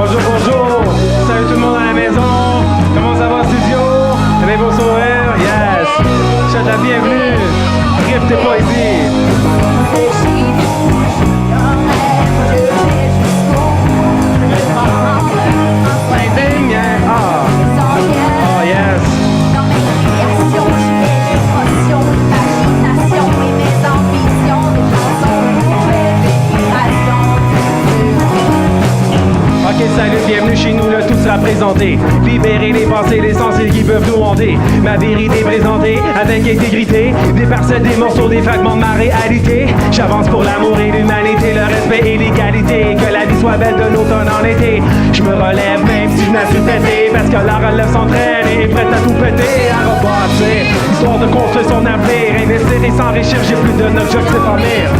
Bonjour, bonjour. Salut tout le monde à la maison. Comment ça va, studio? Avez vos sourires? Yes. Je souhaite la bienvenue. Rift et poésie. Oh, yes. Ok, salut, bienvenue chez nous, là, tout sera présenté. Libérer les pensées, l'essentiel qui peuvent nous hanter. Ma vérité présentée avec intégrité. Des parcelles, des morceaux, des fragments de ma réalité. J'avance pour l'amour et l'humanité, le respect et l'égalité. Que la vie soit belle de l'automne en été. Je me relève même si je n'ai su péter. Parce que la relève s'entraîne et est prête à tout péter. À rebâtir, histoire de construire son avenir. Investir et s'enrichir, j'ai plus de 9 jobs, c'est pas lire.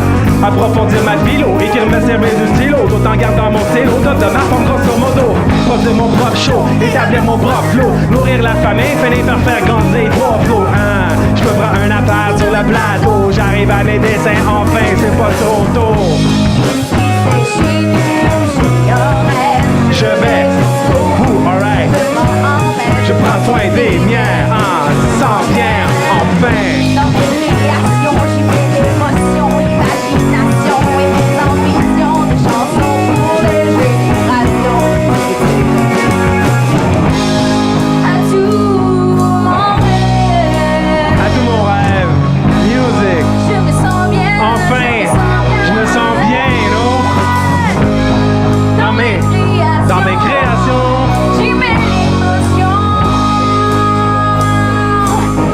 Approfondir ma philo, écrire me servir du stylo, tout en gardant mon stylo, top de ma forme grosso modo. Prof de mon propre show, établir mon propre flow, nourrir la famille, finir par faire grandir trois flots. Je me prends un appart sur le plateau, j'arrive à mes dessins, enfin c'est pas trop tôt. Je vais, alright. Je prends soin des miens, sans bien, enfin. Dans mes réactions, j'y mets l'émotion, l'imagination et mes ambitions de chansons pour les générations. À tout mon rêve, Music. je me sens bien. Enfin, je me sens bien, non? Dans mes créations. J'y mets l'émotion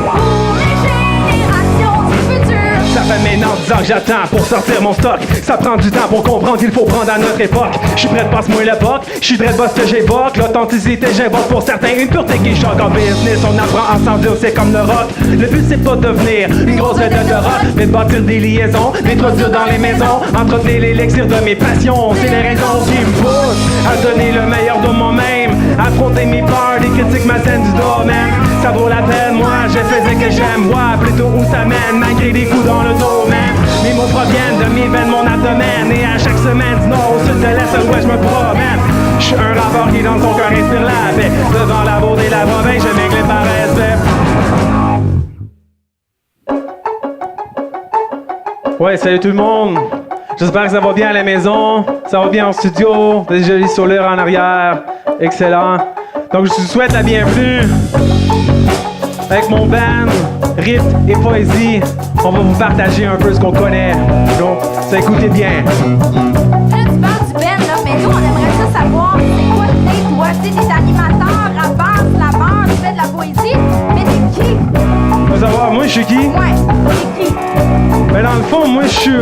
pour les générations du futur. Ça fait maintenant 10 ans que j'attends pour sortir mon stock. Ça prend du temps pour comprendre qu'il faut prendre à notre époque. Je suis prêt de passe-moi l'époque. Je suis prêt de boss que j'évoque. L'authenticité j'invoque pour certains. Une pureté qui choque en business. On apprend ensemble, c'est comme le rock. Le but c'est pas de devenir une grosse vedette de rock, mais de bâtir des liaisons, d'introduire dans les maisons, entretenir l'élixir de mes passions. C'est les raisons qui me poussent à donner le meilleur de moi-même, affronter mes peurs, les critiques ma scène du domaine. Ça vaut la peine, moi je fais ce que j'aime, voir plutôt où ça mène, malgré des coups dans le dos, man. Mes mots proviennent de mes veines, mon abdomen, et à chaque semaine du nord au sud de l'est, à l'ouest je me promène. Je suis un rappeur qui dans son cœur inspire la paix. Devant la beauté et la province, je m'éclate par respect. Ouais, salut tout le monde. J'espère que ça va bien à la maison. Ça va bien en studio. Des jolis sourires en arrière. Excellent. Donc, je vous souhaite la bienvenue avec mon band, Rift et Poésie. On va vous partager un peu ce qu'on connaît. Donc, ça écoutez bien. Là, tu parles du Ben, là, mais nous, on aimerait ça savoir c'est quoi t'es, toi? Tu sais, t'es animateur, rappeur, slameur, tu fais de la poésie, mais t'es qui? Vous allez savoir, moi, je suis qui? Ouais, t'es qui? Mais dans le fond, moi, je suis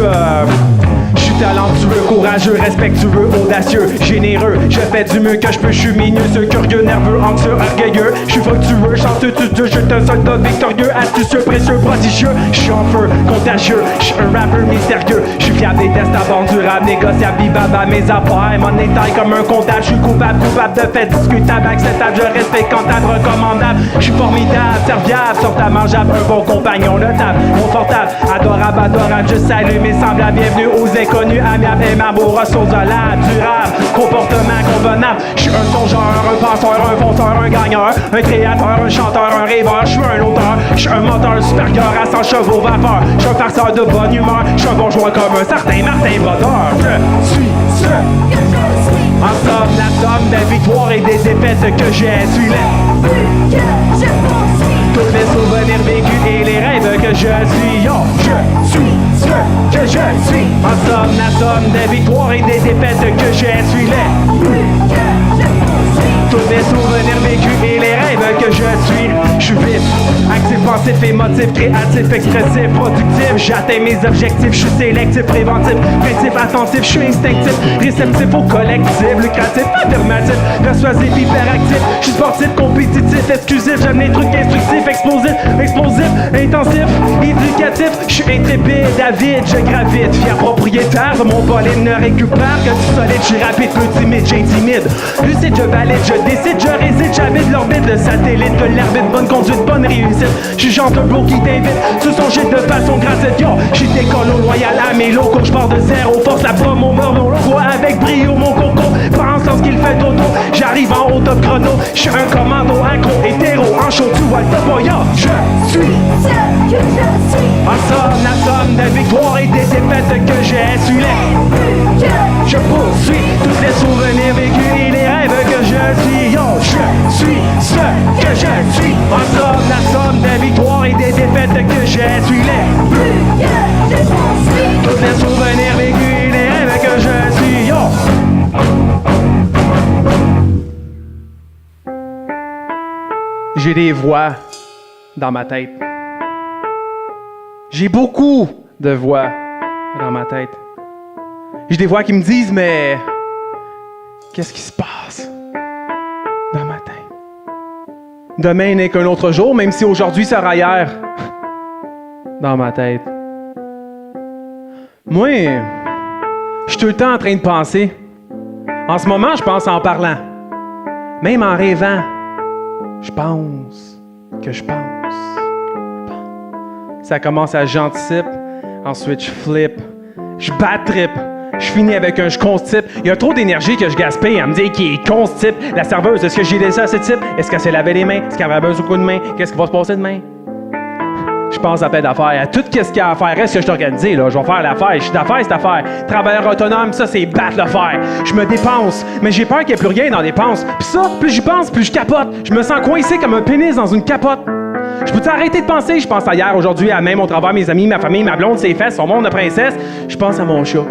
talentueux, courageux, respectueux, audacieux, généreux. Je fais du mieux que je peux, je suis minutieux, curieux, nerveux, anxieux, orgueilleux. Je suis fructueux, chanceux, tutueux, je suis un soldat victorieux, astucieux, précieux, prodigieux. Je suis en feu, contagieux, je suis un rappeur mystérieux. Je suis fiable des tests aventurables, négociable, vivable à mes affaires. Mon état comme un comptable, je suis coupable de faits discutables, acceptable, je respecte comptable, recommandable. Je suis formidable, serviable, sortable, mangeable, un bon compagnon, notable, confortable, adorable, je salue mes semblables, bienvenue aux inconnus. Amiable, aimable, aux ressources de la durable, comportement convenable. Je suis un songeur, un penseur, un fonceur, un gagneur, un créateur, un chanteur, un rêveur. Je suis un auteur, je suis un moteur supérieur à 100 chevaux vapeur. Je suis un farceur de bonne humeur, je suis un bourgeois comme un certain Martin Brodeur. Je suis ce que je suis. En somme, la somme des victoires et des défaites que j'ai suis Que je poursuis. tous les souvenirs vécus et les rêves que je suis. Yo, je suis ce que je suis. En somme, la somme des victoires et des défaites que je suis Que je poursuis. tous les souvenirs vécus et les rêves que je suis. Je suis vif, actif, pensif, émotif, créatif, expressif, productif. J'atteins mes objectifs, je suis sélectif, préventif, principe attentif, je suis instinctif, réceptif au collectif, lucratif, affirmatif, persuasif, hyperactif. Je suis sportif, compétitif, exclusif, j'aime les trucs instructifs, explosif, intensif, éducatif. Je suis intrépide, avide, je gravite, fier propriétaire de mon bolide, ne récupère que du solide. Je suis rapide, peu timide, j'intimide, lucide, je valide, je décide, je réside, j'habite l'orbite, le satellite de l'arbitre, bonne conduite, bonne réussite. Je suis genre de bro qui t'invite sur son jet de façon gratuite. Yo, j'suis d'école au loyal à mes locaux, j'pars de zéro, force la promo, mon logo avec brio, mon coco. Pense lorsqu'il fait dodo, top chrono. Je suis un commando, accro, hétéro, en show, tu vois le top boyard. Je suis Ce que je suis. en somme de victoires et des défaites que j'ai su les. Je poursuis tous les souvenirs vécus et les rêves que je suis. Yo, je suis ce que je suis. En somme, la somme des victoires et des défaites que j'ai su les. Je poursuis. Tous les souvenirs vécus et les rêves que je suis. Yo. J'ai des voix dans ma tête. J'ai beaucoup de voix dans ma tête. J'ai des voix qui me disent, mais qu'est-ce qui se passe dans ma tête? Demain n'est qu'un autre jour, même si aujourd'hui sera hier. Dans ma tête. Moi, je suis tout le temps en train de penser. En ce moment, je pense en parlant. Même en rêvant, je pense que je pense. Ça commence à j'anticipe, ensuite je flippe, je bad-trip, je finis avec un je constipe. Il y a trop d'énergie que je gaspille à me dire qu'il est con ce type. La serveuse, est-ce que j'ai laissé à ce type? Est-ce qu'elle s'est lavé les mains? Est-ce qu'elle avait besoin de coup de main? Qu'est-ce qui va se passer demain? Je pense à plein d'affaires. À tout ce qu'il y a à faire, reste que je suis organisé, là. Je vais faire l'affaire. Je suis d'affaires, cette affaire. Travailleur autonome, ça, c'est battre le fer. Je me dépense, mais j'ai peur qu'il n'y ait plus rien dans les dépenses. Puis ça, plus j'y pense, plus je capote. Je me sens coincé comme un pénis dans une capote. Je peux-tu arrêter de penser? Je pense à hier, aujourd'hui, à même, au travail, mes amis, ma famille, ma blonde, ses fesses, son monde de princesse. Je pense à mon chat.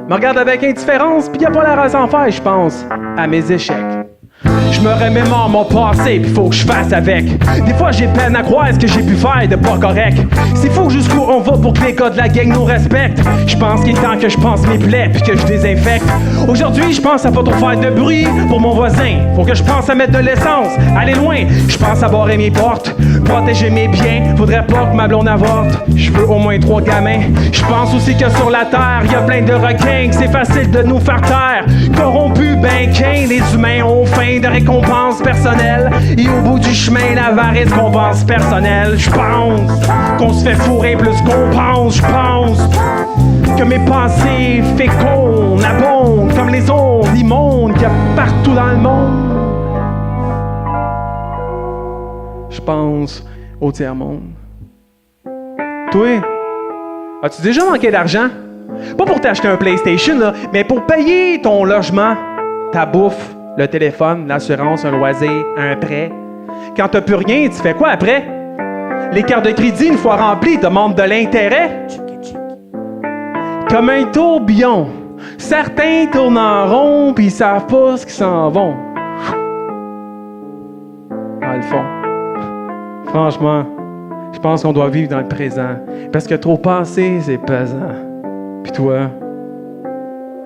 Me regarde avec indifférence, puis y a pas la race en faire, je pense à mes échecs. Je me remémore mon passé, puis faut que je fasse avec. Des fois, j'ai peine à croire ce que j'ai pu faire de pas correct. C'est fou jusqu'où on va pour que les gars de la gang nous respectent. Je pense qu'il est temps que je pense mes plaies, puis que je désinfecte. Aujourd'hui, je pense à pas trop faire de bruit pour mon voisin. Faut que je pense à mettre de l'essence, aller loin. Je pense à barrer mes portes, protéger mes biens. Faudrait pas que ma blonde avorte. Je veux au moins 3 gamins. Je pense aussi que sur la terre, y a plein de requins, que c'est facile de nous faire taire. Corrompus, ben qu'un, les humains ont faim de récompense personnelle. Et au bout du chemin, l'avarice compense personnelle. Je pense qu'on se fait fourrer plus qu'on pense. Je pense que mes pensées fécondes abondent comme les ondes immondes qu'il y a partout dans le monde. Je pense au tiers-monde. Toi, as-tu déjà manqué d'argent? Pas pour t'acheter un PlayStation, là, mais pour payer ton logement, ta bouffe, le téléphone, l'assurance, un loisir, un prêt. Quand t'as plus rien, tu fais quoi après? Les cartes de crédit, une fois remplies, demandent de l'intérêt. Comme un tourbillon, certains tournent en rond puis ils savent pas ce qu'ils s'en vont. Dans le fond, franchement, je pense qu'on doit vivre dans le présent parce que trop penser, c'est pesant. Puis toi,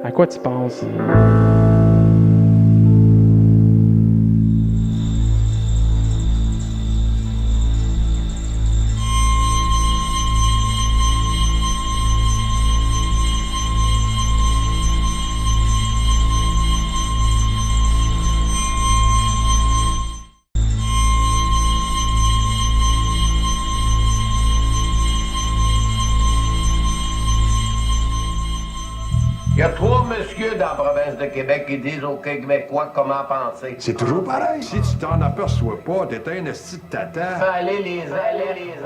à quoi tu penses? Il y a 3 messieurs dans la province de Québec qui disent aux Québécois comment penser. C'est toujours pareil. Si tu t'en aperçois pas, t'es un esti de tata. Allez les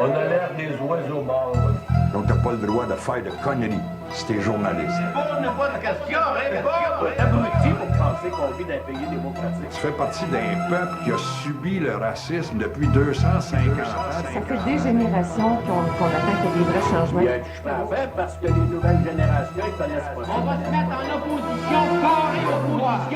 on a l'air des oiseaux morts. Donc t'as pas le droit de faire de conneries si t'es journaliste. Pose pas de questions, réponds! Abruti pour penser qu'on vit dans un pays démocratique. Tu fais partie d'un peuple qui a subi le racisme depuis 250 ans. Ça fait des générations qu'on attend qu'il y ait des vrais changements. Il y a du chemin à faire parce que les nouvelles générations, ils connaissent pas ça. On va se mettre en opposition carrée au pouvoir.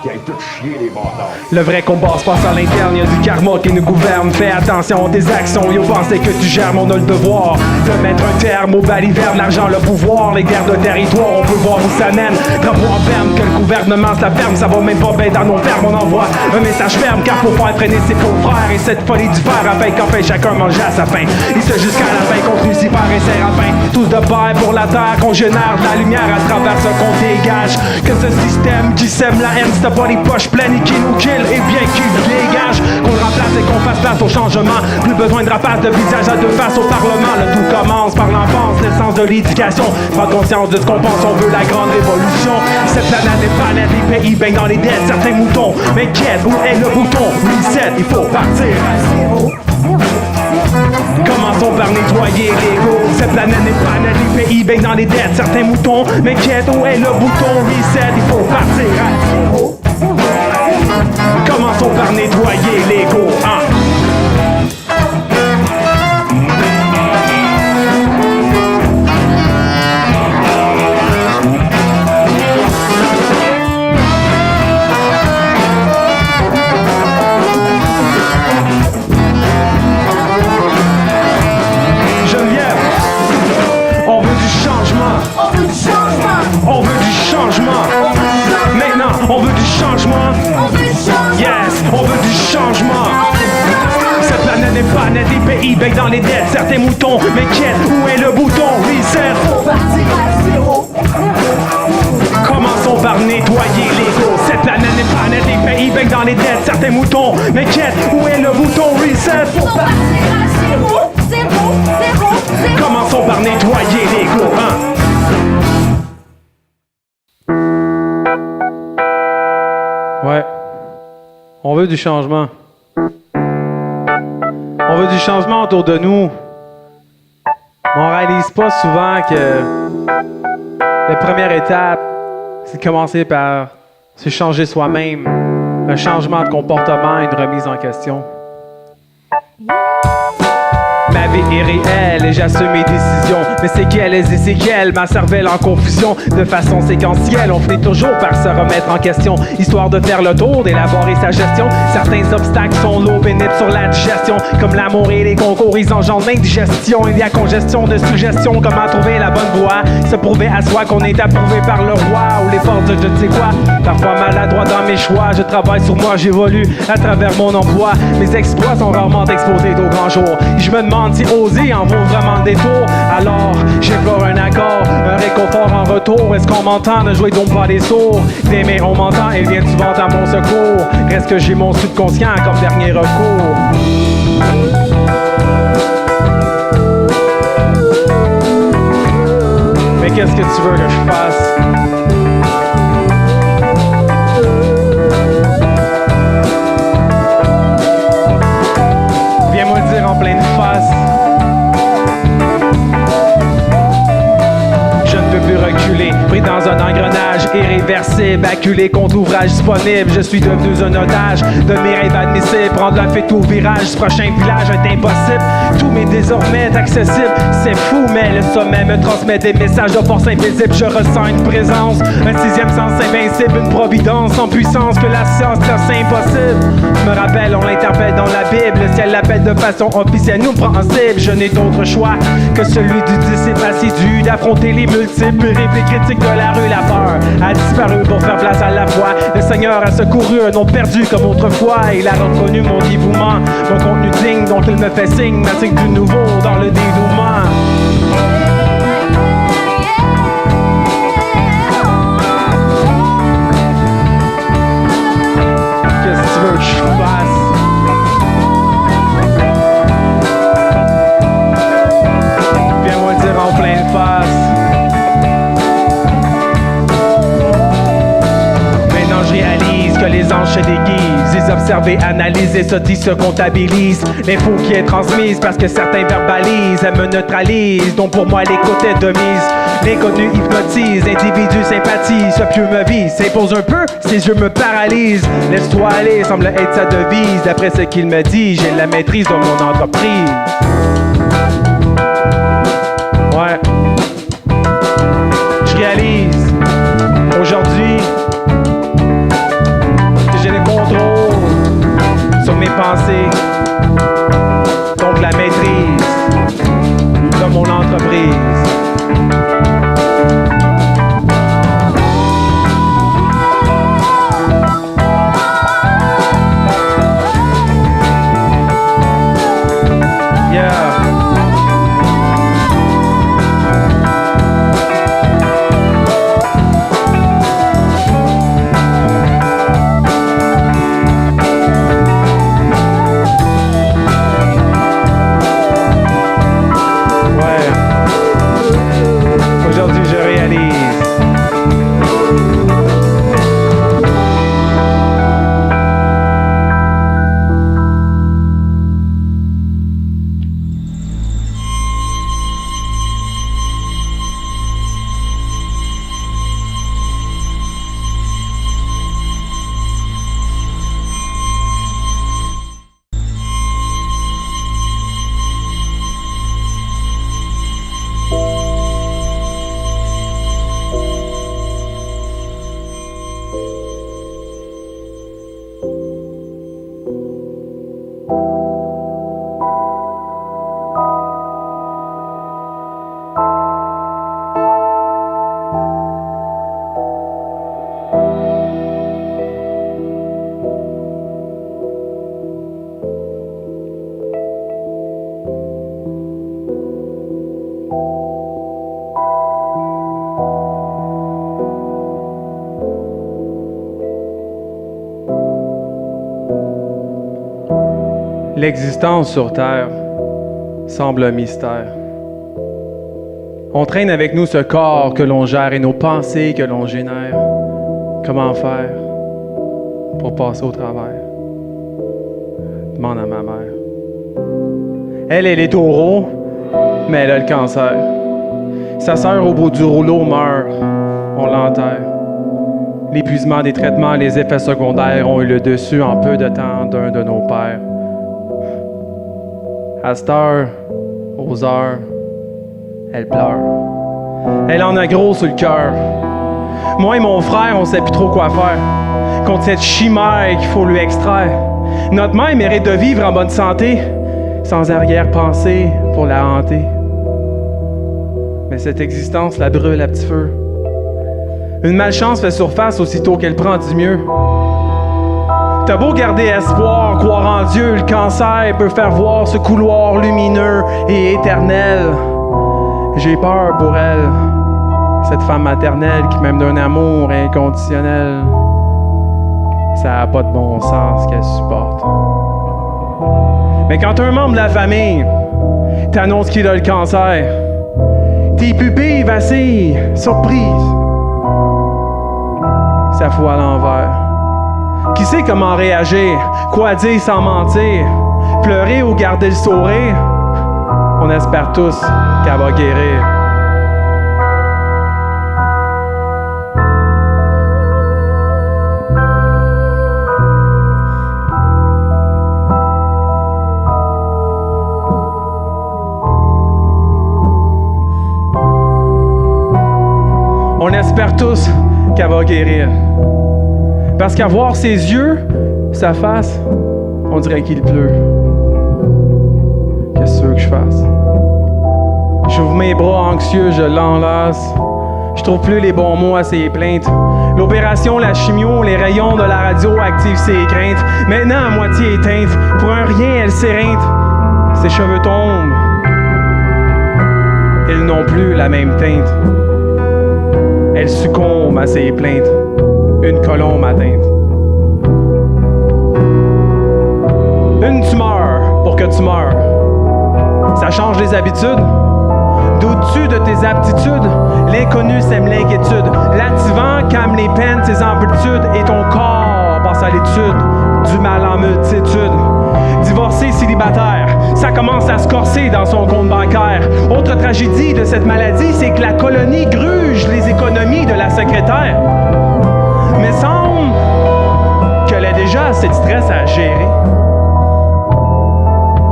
Qui aille tout chier les bâtards. Le vrai combat se passe à l'interne, y'a du karma qui nous gouverne. Fais attention à tes actions, yo pensez que tu gères, mais on a le devoir de mettre un terme au baliverne, l'argent, le pouvoir, les guerres de territoire, on peut voir où ça mène. Drapeau en berne, que le gouvernement se la ferme, ça va même pas bien dans nos fermes, on envoie un message ferme, car faut faire freiner ses faux frères et cette folie du fer, afin qu'enfin chacun mange à sa faim. Et ce jusqu'à la fin, contre Lucifer et Séraphin, tous de pair pour la terre, qu'on génère de la lumière à travers ce qu'on dégage. Que ce système qui sème la haine, c'est pas les poches pleines et qui nous kill, et bien qu'il dégage, qu'on le remplace et qu'on fasse place au changement. Plus besoin de rapaces de visage à deux faces au Parlement. Le tout commence par l'enfance, l'essence de l'éducation. Prendre conscience de ce qu'on pense, on veut la grande révolution. Cette planète est planète, pays baignent dans les dettes, certains moutons m'inquiètent, où est le bouton? Reset, il faut partir à zéro. Commençons par nettoyer l'ego. Cette planète n'est pas nette, les pays baignent dans les dettes, certains moutons m'inquiètent, où est le bouton? Reset, il faut partir à zéro. Commençons par nettoyer l'ego, hein. On veut du changement. Maintenant, on veut du changement. Yes, on veut du changement. Cette planète n'est pas nette, les pays baignent dans les dettes, certains moutons m'inquiètent, où est le bouton? Reset. Commençons par nettoyer l'ego. Cette planète n'est pas nette, les pays baignent dans les dettes, certains moutons m'inquiètent, où est le bouton? Reset. Commençons par nettoyer l'ego, hein. Ouais, on veut du changement. On veut du changement autour de nous. On réalise pas souvent que la première étape, c'est de commencer par se changer soi-même. Un changement de comportement, une remise en question. Ma vie est réelle et j'assume mes décisions. Mais c'est qu'elles et c'est qu'elles, ma cervelle en confusion. De façon séquentielle, on finit toujours par se remettre en question, histoire de faire le tour, d'élaborer sa gestion. Certains obstacles sont lourds, pénibles sur la digestion. Comme l'amour et les concours, ils engendrent l'indigestion. Il y a congestion de suggestions, comment trouver la bonne voie. Se prouver à soi qu'on est approuvé par le roi. Ou les portes de je ne sais quoi. Parfois maladroit dans mes choix, je travaille sur moi, j'évolue à travers mon emploi. Mes exploits sont rarement exposés au grand jour. Je me demande si oser en vaut vraiment le détour. Alors j'implore un accord, un réconfort en retour. Est-ce qu'on m'entend? Ne jouez donc pas les sourds. D'aimer on m'entend, ils viennent souvent à mon secours. Reste que j'ai mon subconscient comme dernier recours. Mais qu'est-ce que tu veux que je fasse? Viens-moi le dire en pleine face. Reculer, pris dans un engrenage irréversible, acculé contre l'ouvrage disponible. Je suis devenu un otage de mes rêves admissibles. Prendre la fête au virage, ce prochain village est impossible. Tout m'est désormais accessible. C'est fou, mais le sommet me transmet des messages de force invisible. Je ressens une présence, un sixième sens invincible, une providence sans puissance que la science trace impossible. Je me rappelle, on l'interpelle dans la Bible. Le ciel l'appelle de façon officielle, nous prend en cible. Je n'ai d'autre choix que celui du disciple assidu, d'affronter les multiples les critiques de la rue. La peur a disparu pour faire place à la foi. Le Seigneur a secouru un nom perdu comme autrefois. Il a reconnu mon dévouement, mon contenu digne, donc il me fait signe, m'assigne du nouveau dans le dénouement. Qu'est-ce que tu veux que je fasse? Viens-moi le dire en pleine face. Que les anges se déguisent, ils observent et analysent et se disent, se comptabilisent l'info qui est transmise parce que certains verbalisent, elles me neutralisent, donc pour moi l'écoute est de mise. L'inconnu hypnotise, l'individu sympathise, ce pieux me vise, s'impose un peu, ses yeux me paralysent. Laisse-toi aller, semble être sa devise, d'après ce qu'il me dit, j'ai la maîtrise de mon entreprise. Ouais. Je réalise aujourd'hui j'ai le contrôle sur mes pensées, donc la maîtrise de mon entreprise. Yeah. L'existence sur Terre semble un mystère. On traîne avec nous ce corps que l'on gère et nos pensées que l'on génère. Comment faire pour passer au travers? Demande à ma mère. Elle est taureau, mais elle a le cancer. Sa sœur au bout du rouleau meurt, on l'enterre. L'épuisement des traitements, les effets secondaires ont eu le dessus en peu de temps d'un de nos pères. À cette heure, aux heures, elle pleure. Elle en a gros sur le cœur. Moi et mon frère, on sait plus trop quoi faire contre cette chimère qu'il faut lui extraire. Notre mère mérite de vivre en bonne santé, sans arrière-pensée pour la hanter. Mais cette existence la brûle à petit feu. Une malchance fait surface aussitôt qu'elle prend du mieux. T'as beau garder espoir, croire en Dieu, le cancer peut faire voir ce couloir lumineux et éternel. J'ai peur pour elle, cette femme maternelle qui m'aime d'un amour inconditionnel. Ça n'a pas de bon sens qu'elle supporte. Mais quand un membre de la famille t'annonce qu'il a le cancer, tes pupilles vacillent, surprises. Ça fout à l'envers. Qui sait comment réagir? Quoi dire sans mentir? Pleurer ou garder le sourire? On espère tous qu'elle va guérir. On espère tous qu'elle va guérir. Parce qu'à voir ses yeux, sa face, on dirait qu'il pleut. Qu'est-ce que tu veux que je fasse? J'ouvre mes bras anxieux, je l'enlace. Je trouve plus les bons mots à ses plaintes. L'opération, la chimio, les rayons de la radio activent ses craintes. Maintenant à moitié éteinte, pour un rien, elle s'éreinte. Ses cheveux tombent. Ils n'ont plus la même teinte. Elle succombe à ses plaintes. Une colombe atteinte. Une tumeur pour que tu meurs. Ça change les habitudes. Doutes-tu de tes aptitudes? L'inconnu sème l'inquiétude. L'activant calme les peines, tes amplitudes. Et ton corps passe à l'étude du mal en multitude. Divorcé, célibataire, ça commence à se corser dans son compte bancaire. Autre tragédie de cette maladie, c'est que la colonie gruge les économies de la secrétaire. Mais semble qu'elle a déjà assez de stress à gérer.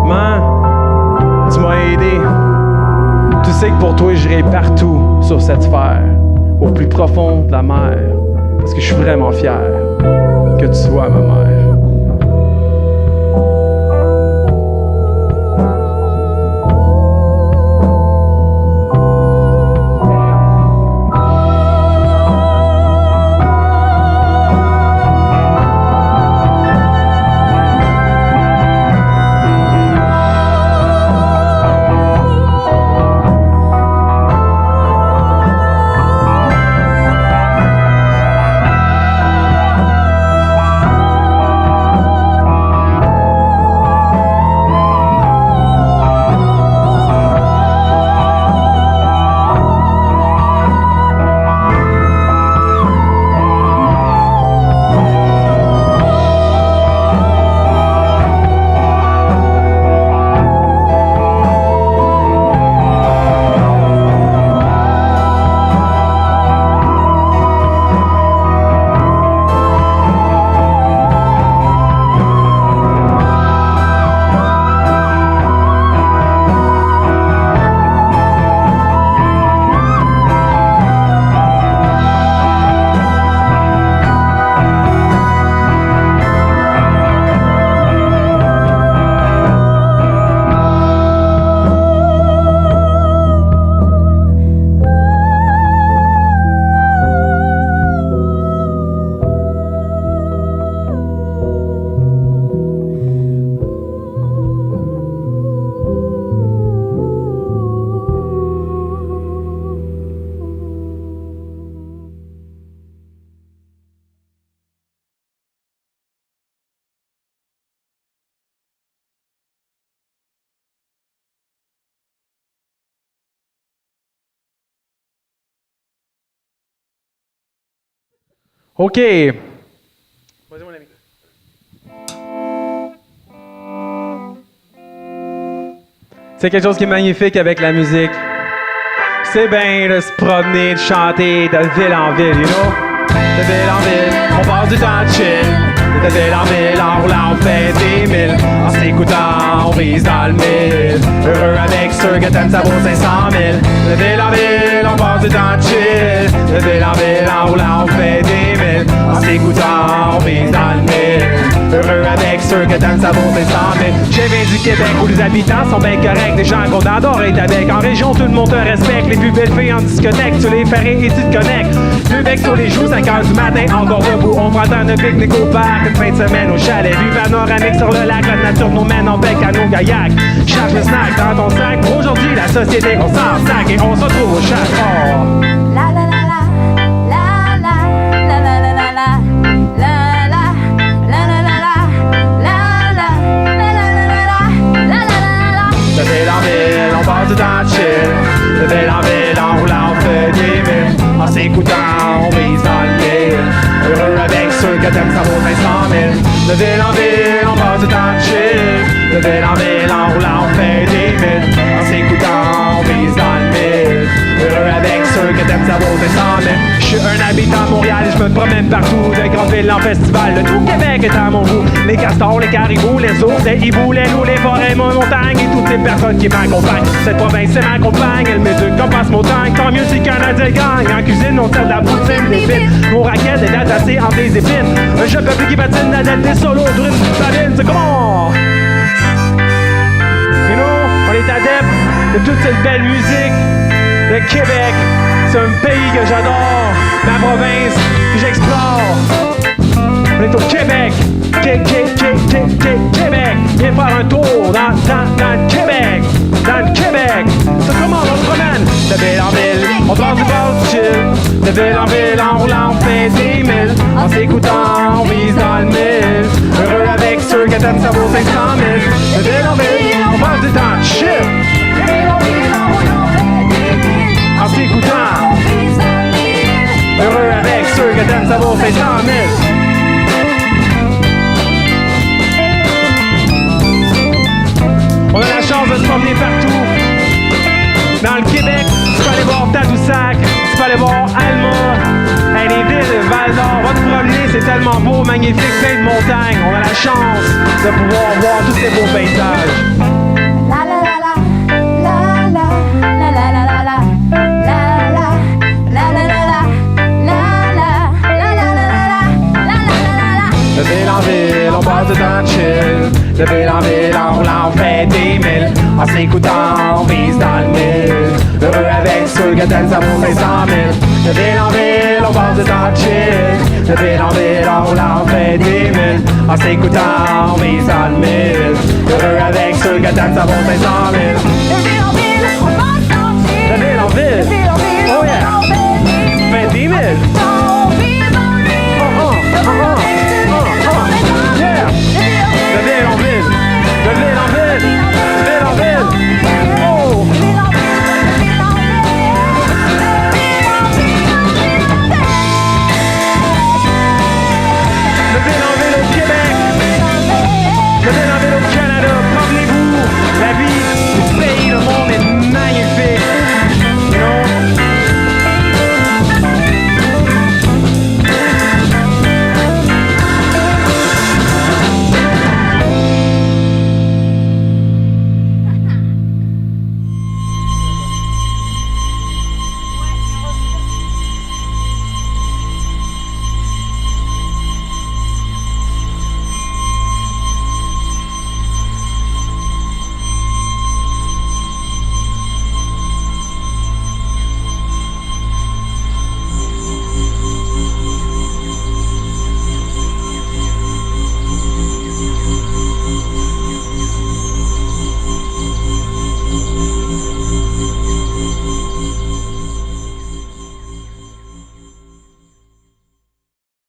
Man, tu m'as aidé. Tu sais que pour toi, j'irai partout sur cette sphère, au plus profond de la mer, parce que je suis vraiment fier que tu sois ma mère. OK. Vas-y, mon ami. C'est quelque chose qui est magnifique avec la musique. C'est bien de se promener, de chanter de ville en ville, you know? De ville en ville, on passe du temps de chill. De ville en ville, en roulant, on fait des milles. En s'écoutant, on vise dans le mille. Heureux avec ceux que t'aimes, ça vaut 500 000. De ville en ville, on passe du temps de chill. De ville en ville, en roulant, on fait des milles. En s'écoutant, on vise dans le mille. Heureux avec ceux que t'aimes, ça vaut 500 000. Je viens du Québec où les habitants sont bien corrects. Des gens qu'on adore être avec. En région, tout le monde te respecte. Les plus belles filles en discothèque, tu les ferais et tu te connectes. Deux becs sur les joues, 5 h du matin, encore debout. On prend un pique-nique au parc, une fin de semaine au chalet. Vue panoramique sur le lac, la nature nous mène en bec à nos gaillacs. Charge le snack dans ton sac. Pour aujourd'hui, la société, on s'en sac et on se retrouve au chac. Oh. La la la la, la la la la la la la. De ville en ville, on passe du temps de chill. De ville en ville, en roulant, on fait des milles. En s'écoutant, on vise dans le mille. Heureux avec ceux que t'aimes, ça vaut 500 000. De ville en ville, on passe du temps de chill. De ville en ville, en roulant, on fait des milles. En s'écoutant, on vise dans le mille. Heureux avec ceux que t'aimes, ça vaut 500 000. Je suis un habitant de Montréal et je me promène partout. De grandes villes en festival, le tout Québec est à mon goût. Les castors, les caribous, les ours, les hiboux, les loups, les forêts, mon montagne et toutes les personnes qui m'accompagnent. Cette province, c'est ma compagne, elle m'éduque comme passe-montagne. Tant mieux si Canadien gagne. En cuisine, on sert de la poutine, des frites. Nos raquettes, des dates assez entre des épines. Un jeu peuple qui patine, la dette des solos, d'une babine, c'est comment? You know, on est adeptes de toute cette belle musique. Le Québec, c'est un pays que j'adore, ma province que j'explore. On est au Québec, Québec. Viens faire un tour dans le Québec, dans le Québec. C'est comment on se promène de ville en ville, on passe du bord du chill. De ville en ville, en roulant, on fait des milles. En s'écoutant, on vise dans le mille. Heureux avec ceux que t'aimes, ça vaut 500 000. De ville en ville, on passe du temps de chill. En s'écoutant, heureux avec ceux que t'aimes, ça vaut 500 000. On a la chance de se promener partout. Dans le Québec, tu peux aller voir Tadoussac, tu peux aller voir Alma, les villes, Val-d'Or. Va te promener, c'est tellement beau, magnifique, plein de montagnes. On a la chance de pouvoir voir tous ces beaux paysages. La la la la, la la la la la la la. De ville en ville, on passe du temps de chill. De ville en ville, en roulant, on fait des milles. En s'écoutant, on vise dans le mille. Heureux avec ceux que t'aimes, ça vaut 500 000. De ville en ville, on passe du temps de chill. De ville en ville, en roulant, on fait des milles. En s'écoutant, on vise dans le mille. Heureux avec ceux que t'aimes, ça vaut 500 000.